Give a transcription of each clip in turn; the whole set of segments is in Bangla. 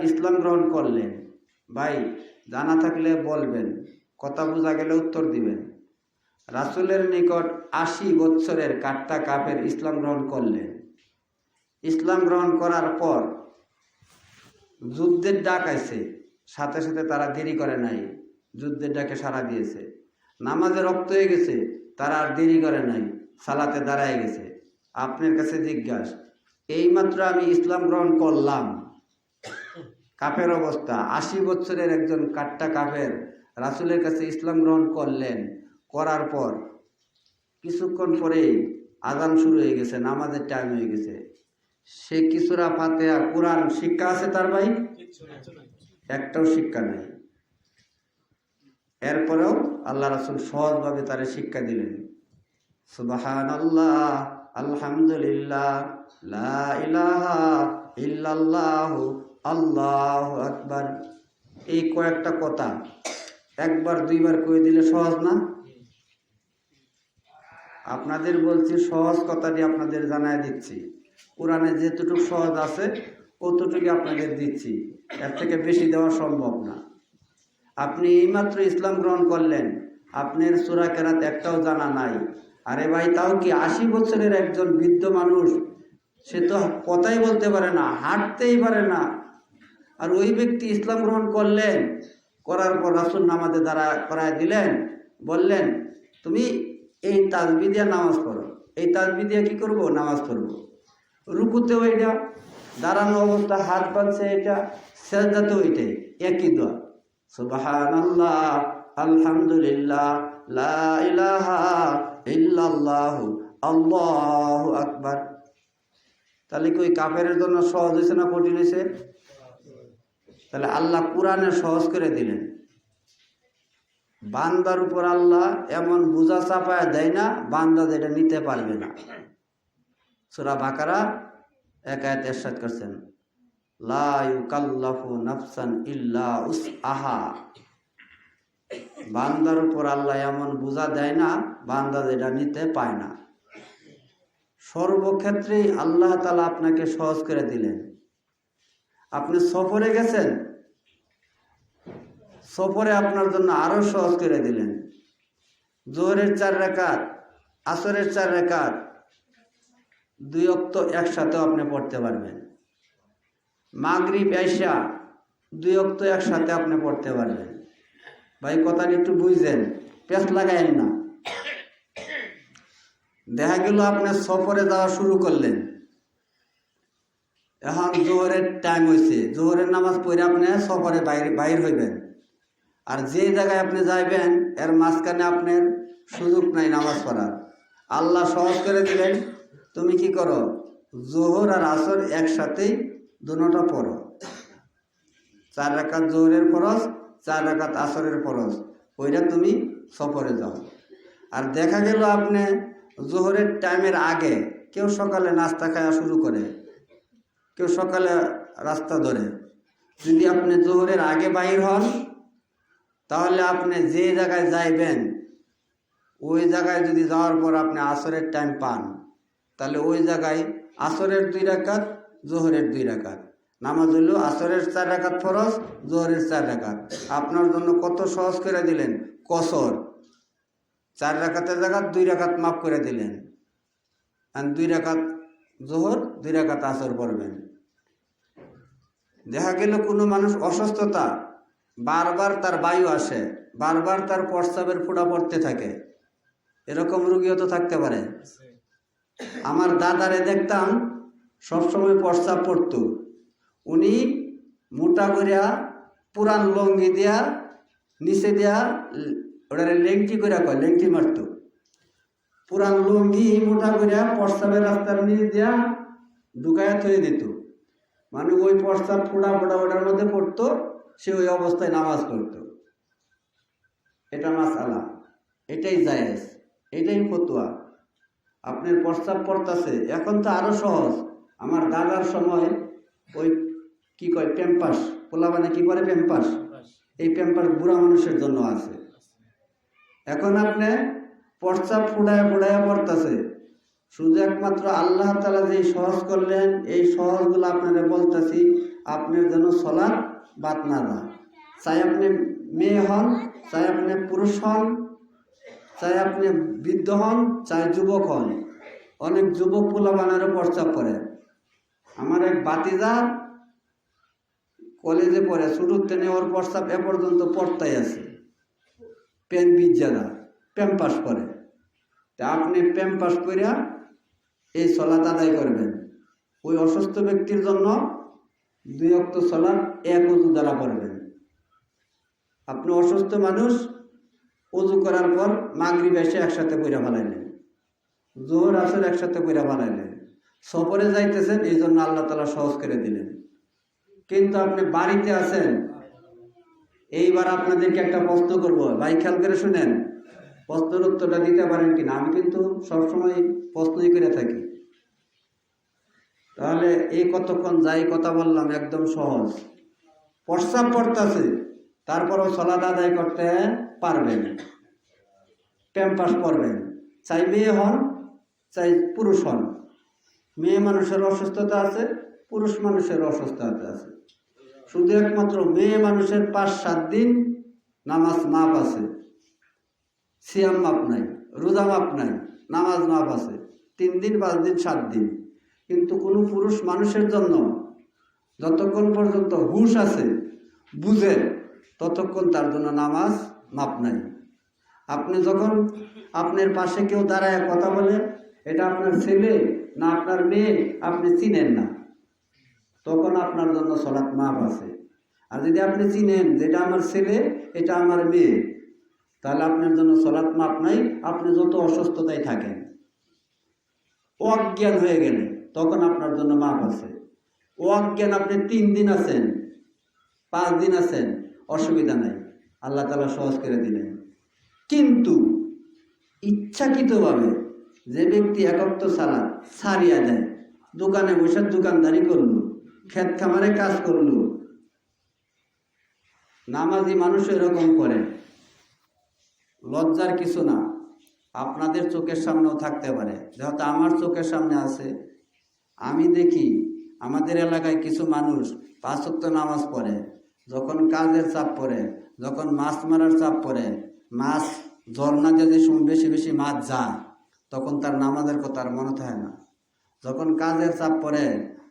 ইসলাম গ্রহণ করলেন। ভাই জানা থাকলে বলবেন, কথা বোঝা গেলে উত্তর দিবেন। রাসূলের নিকট ৮০ বছরের কাট্টা কাফের ইসলাম গ্রহণ করলেন। ইসলাম গ্রহণ করার পর যুদ্ধের ডাক আইছে, সাথে সাথে তারা দেরি করে নাই, যুদ্ধের ডাকে সাড়া দিয়েছে। নামাজে রক্ত হয়ে গেছে, তারা আর দেরি করে নাই, সালাতে দাঁড়ায় গেছে। আপনার কাছে জিজ্ঞাসা, এইমাত্র আমি ইসলাম গ্রহণ করলাম, কাফের অবস্থা, ৮০ বছরের একজন কাট্টা কাফের রাসূলের কাছে ইসলাম গ্রহণ করলেন। করার পর কিছুক্ষণ পরেই আযান শুরু হয়ে গেছে, নামাজের টাইম হয়ে গেছে। সে কি সূরা ফাতিহা কোরআন শিক্ষা আছে তার? ভাই একটাও শিক্ষা নেই। এরপরেও আল্লাহ রাসূল সহজভাবে তারে শিক্ষা দিলেন, সুবহানাল্লাহ, আলহামদুলিল্লাহ, লা ইলাহা ইল্লাল্লাহ, আল্লাহু আকবার। এই কয়েকটা কথা একবার দুইবার কয়ে দিলে সহজ না? আপনাদের বলছি সহজ কথাটি আপনাদের জানায় দিচ্ছি। কোরআনে যেটুকু সহজ আছে অতটুকু আপনাদের দিচ্ছি, এর থেকে বেশি দেওয়া সম্ভব না। আপনি এইমাত্র ইসলাম গ্রহণ করলেন, আপনার সূরা কেরাত একটাও জানা নাই। আরে ভাই তাও কি ৮০ বছরের একজন বৃদ্ধ মানুষ, সে তো কথাই বলতে পারে না, হাঁটতেই পারে না। আর ওই ব্যক্তি ইসলাম গ্রহণ করলেন, করার পর রাসূল নামাজে দাঁড়া করায় দিলেন, বললেন তুমি এই তাসবিহ দিয়ে নামাজ পড়ো। এই তাসবিহ দিয়ে কি করবো? নামাজ পড়বো। রুকুতেও এটা, দাঁড়ানো অবস্থা হাত বাঁধছে এটা, সেজদাতেও এটাই, একই দোয়া, সুবহানাল্লাহ, আলহামদুলিল্লাহ, লা ইলাহা ইল্লাল্লাহ, আল্লাহু আকবার। তাহলে কি ওই কাফেরের জন্য সহজ হয়েছে না কঠিন হয়েছে? তাহলে আল্লাহ কোরআনে সহজ করে দিলেন। বান্দার উপর আল্লাহ এমন বোঝা চাপায় দেয় না, বান্দা যেটা নিতে পারবে না। সূরা বাকারা ১ আয়াত ইরশাদ করছেন, লা ইউকাল্লাফু নাফসান ইল্লা উসআহা। বান্দার উপর আল্লাহ এমন বোঝা দেয় না, বান্দা যেটা নিতে পায় না। সর্বক্ষেত্রেই আল্লাহ তাআলা আপনাকে সহজ করে দিলেন। আপনি সফরে গেছেন, সফরে আপনার জন্য আরো সহজ করে দিলেন। যোহরের ৪ রাকাত, আসরের ৪ রাকাত ২ ওয়াক্ত একসাথেও আপনি পড়তে পারবেন। মাগরিব এশা ২ ওয়াক্ত একসাথে আপনি পড়তে পারবেন। ভাই কথাটা একটু বুঝছেন, পেছ লাগায়েন না। দেখা গেল আপনি সফরে যাওয়া শুরু করলেন, এখন জোহরের টাইম হয়েছে, জোহরের নামাজ পড়ে আপনি সফরে বাইর হইবেন। আর যে জায়গায় আপনি যাইবেন এর মাঝখানে আপনার সুযোগ নাই নামাজ পড়ার। আল্লাহ সহজ করে দিলেন, তুমি কি করো, জোহর আর আসর একসাথেই দুটোটা পড়ো। ৪ রাকাত জোহরের ফরজ, ৪ রাকাত আসরের ফরজ, ওইটা তুমি সফরে যাও। আর দেখা গেল আপনি জোহরের টাইমের আগে, কেউ সকালে নাস্তা খাওয়া শুরু করে, কেউ সকালে রাস্তা ধরে, যদি আপনি জোহরের আগে বাইর হন, তাহলে আপনি যে জায়গায় যাইবেন ওই জায়গায় যদি যাওয়ার পর আপনি আসরের টাইম পান, তাহলে ওই জায়গায় আসরের ২ রাকাত, জোহরের ২ রাকাত নামাজ হইল। আসরের ৪ রাকাত ফরজ, জোহরের ৪ রাকাত। আপনার জন্য কত সহজ করে দিলেন, কসর ৪ রাকাতের জায়গা ২ রাকাত মাফ করে দিলেন। ২ রাকাত জোহর, ২ রাকাত আসর পড়বেন। দেখা গেল কোনো মানুষ অসুস্থতা, বারবার তার বায়ু আসে, বারবার তার প্রস্রাবের ফোঁটা পড়তে থাকে, এরকম রোগীও তো থাকতে পারে। আমার দাদারে দেখতাম সবসময় প্রস্রাব পড়ত, উনি মোটা করিয়া পুরান লঙ্গি দিয়া নিচে দিয়া, ওটারে লেংটি করিয়া কয়, লেংটি মারত। পুরান লঙ্গি মোটা করিয়া প্রস্রাবের রাস্তার নিচ দিয়া ঢুকাইয়া থয়ে দিত, মানে ওই প্রস্রাব ফোঁটা ফোঁটা ওটার মধ্যে পড়তো, সে ওই অবস্থায় নামাজ পড়তো। এটা মাসআলা, এটাই জায়েজ, এটাই ফতোয়া। আপনার প্রস্তাব পড়তেছে, এখন তো আরো সহজ। আমার দাদার সময় ওই কি কয় প্যাম্পাস, পোলা মানে কি করে প্যাম্পাস, এই প্যাম্পাস বুড়া মানুষের জন্য আছে। এখন আপনি প্রস্তাব ফুড়ায় ফুড়ায় পড়তেছে, শুধু একমাত্র আল্লাহ তাআলা যে সহজ করলেন, এই সহজগুলো আপনারা বলতেছি, আপনার যেন সলাৎ বাদ না যায়। চাই আপনি মেয়ে হন, চাই আপনি পুরুষ হন, চাই আপনি বৃদ্ধ হন, চাই যুবক হন। অনেক যুবক পোলাপানেরও প্রস্তাব করে। আমার এক ভাতিজা কলেজে পড়ে, ছোটোর থেকে ওর প্রস্তাব এ পর্যন্ত পড়তাই আছে, পেন বিজ্জাদা প্যাম্পাস করে। তা আপনি প্যাম্পাস করিয়া এই সলাত আদায় করবেন। ওই অসুস্থ ব্যক্তির জন্য 2 ওয়াক্ত সলাত এক উজু দ্বারা পড়বেন। আপনি অসুস্থ মানুষ, উজু করার পর মাগরিব এসে একসাথে পড়া ফেলাইলেন, জোহর আসর একসাথে পড়া ফেলাইলেন। সফরে যাইতেছেন, এই জন্য আল্লাহ তাআলা সহজ করে দিলেন। কিন্তু আপনি বাড়িতে আছেন। এইবার আপনাদেরকে একটা প্রশ্ন করব, ভাই খেয়াল করে শুনেন, প্রশ্নের উত্তরটা দিতে পারেন কিনা। আমি কিন্তু সবসময় প্রশ্নই করে থাকি। তাহলে এই কতক্ষণ যাই কথা বললাম একদম সহজ। প্রস্তাব পড়তেছে, তারপরও সলাত আদায় করতে পারবেন, ক্যাম্পাস পড়বেন। চাই মেয়ে হন, চাই পুরুষ হন। মেয়ে মানুষের অসুস্থতা আছে, পুরুষ মানুষের অসুস্থতা আছে। শুধু একমাত্র মেয়ে মানুষের 5-7 দিন নামাজ মাপ আছে, সিয়াম মাপ নাই, রোজা মাপ নাই, নামাজ মাপ আছে 3 দিন, 5 দিন, 7 দিন। কিন্তু কোনো পুরুষ মানুষের জন্য যতক্ষণ পর্যন্ত হুঁশ আছে, বুঝে, ততক্ষণ তার জন্য নামাজ মাপ নাই। আপনি যখন আপনার পাশে কেউ দাঁড়ায় কথা বলে, এটা আপনার ছেলে না আপনার মেয়ে আপনি চিনেন না, তখন আপনার জন্য সলাৎ মাপ আছে। আর যদি আপনি চিনেন যেটা আমার ছেলে, এটা আমার মেয়ে, তাহলে আপনার জন্য সলাৎ মাপ নাই। আপনি যত অসুস্থতায় থাকেন, অজ্ঞান হয়ে গেলে তখন আপনার জন্য মাপ আছে। অজ্ঞান আপনি 3 দিন আছেন, 5 দিন আছেন, অসুবিধা নাই, আল্লাহ তাআলা সহজ করে দিলেন। কিন্তু ইচ্ছাকৃতভাবে যে ব্যক্তি এক ওয়াক্ত সালাত ছাড়িয়া দেয়, দোকানে বসে দোকানদারি করলো, ক্ষেত খামারে কাজ করলো, নামাজি মানুষ এরকম করে, লজ্জার কিছু না। আপনাদের চোখের সামনেও থাকতে পারে, যেহেতু আমার চোখের সামনে আছে। আমি দেখি আমাদের এলাকায় কিছু মানুষ 5 ওয়াক্ত নামাজ পড়ে, যখন কাজের চাপ পড়ে, যখন মাছ মারার চাপ পড়ে, মাছ ঝর্ণা যে বেশি বেশি মাছ যায়, তখন তার নামাজের কথা আর মনে থাকে না। যখন কাজের চাপ পড়ে,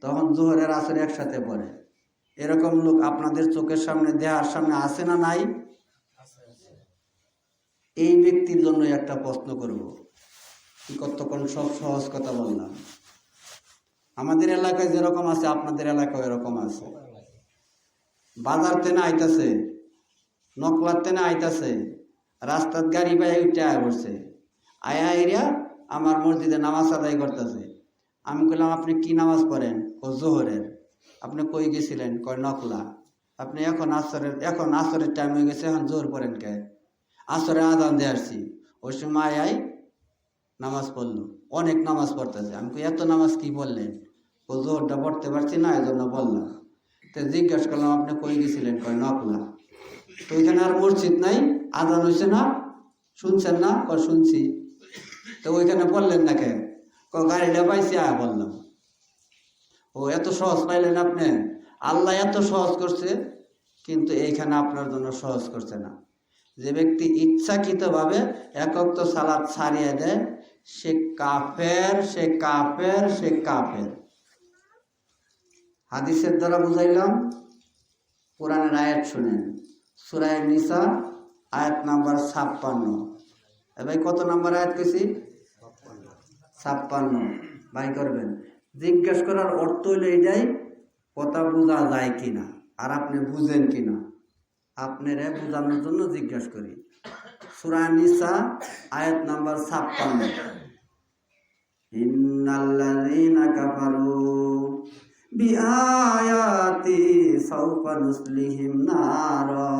তখন জোহরের আসর একসাথে পড়ে। এরকম লোক আপনাদের চোখের সামনে, দেহার সামনে আছে না নাই? এই ব্যক্তির জন্য একটা প্রশ্ন করব। কতক্ষণ সব সহজ কথা বললাম। আমাদের এলাকায় যেরকম আছে, আপনাদের এলাকায় এরকম আছে। বাজার তেনে আইতাছে, নকলার তেনে আইতাছে, রাস্তার গাড়ি পায়ে উঠে আয় পড়ছে, আয়া এরিয়া আমার মসজিদে নামাজ আদায় করতেছে। আমি বললাম, আপনি কি নামাজ পড়েন? ও জোহরের। আপনি কই গেছিলেন? কয় নকলা। আপনি এখন আসরের টাইম হয়ে গেছে, এখন জোহর পড়েন কে? আসরে আদান দিয়ে আসছি। ওই সময় আয় নামাজ পড়লো, অনেক নামাজ পড়তেছে। আমি কই এত নামাজ কি বললেন? ও জোহরটা পড়তে পারছি না, এই জন্য বললাম। তো জিজ্ঞাসা করলাম, আপনি কই গেছিলেন? কয় নকলা। তো ওইখানে আর মসজিদ নাই, আদান হয়েছে না, শুনছেন না? কয় শুনছি। তো ওইখানে বললেন না কে? গাড়িটা পাইছি, বললাম। ও এত সহজ পাইলেন আপনি? আল্লাহ এত সহজ করছে, কিন্তু এইখানে আপনার জন্য সহজ করছে না। যে ব্যক্তি ইচ্ছাকৃতভাবে এক ওয়াক্ত সালাত ছাড়িয়ে দেয়, সে কাফের, সে কাফের, সে কাফের। হাদিসের দ্বারা বুঝাইলাম, কোরআনের আয়াত শুনেন। সূরা নিসা আয়াত নাম্বার 56। ভাই কত নাম্বার আয়াত কইছি? 56। ভাই করবেন। জিজ্ঞেস করার অর্থ হইল এইটাই, কথা বোঝা যায় কিনা আর আপনি বুঝেন কিনা, আপনারা বোঝানোর জন্য জিজ্ঞাসা করি। সূরা নিসা আয়াত নাম্বার 56। ইন্নাল্লাযীনা কাফারু বিআয়াতি সাওফা নুসলিহিম নারা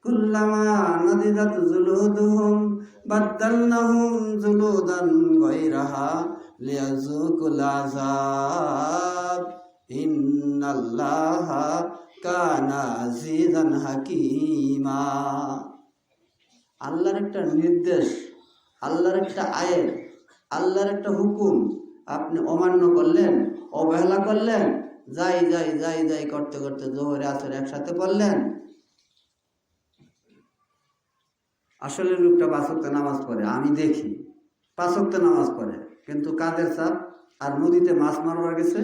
কুল্লামা নাদিদাত জুলুদুহুম বাদদালনাহুম জুলুদান গায়রাহা লিয়াযুকুল আযাব ইন্নাল্লাহা কানা আজিজান হাকীমা। আল্লাহর একটা নির্দেশ, আল্লাহর একটা আয়াত, আল্লাহর একটা হুকুম আপনি অমান্য করলেন, অবহেলা করলেন, যাই যাই যাই যাই করতে করতে জোহরে আসর একসাথে পড়লেন। আসলে লোকটা 5 ওয়াক্ত নামাজ পড়ে, আমি দেখি 5 ওয়াক্ত নামাজ পড়ে, কিন্তু কাজের চাপ আর নদীতে মাছ মারবার গেছে।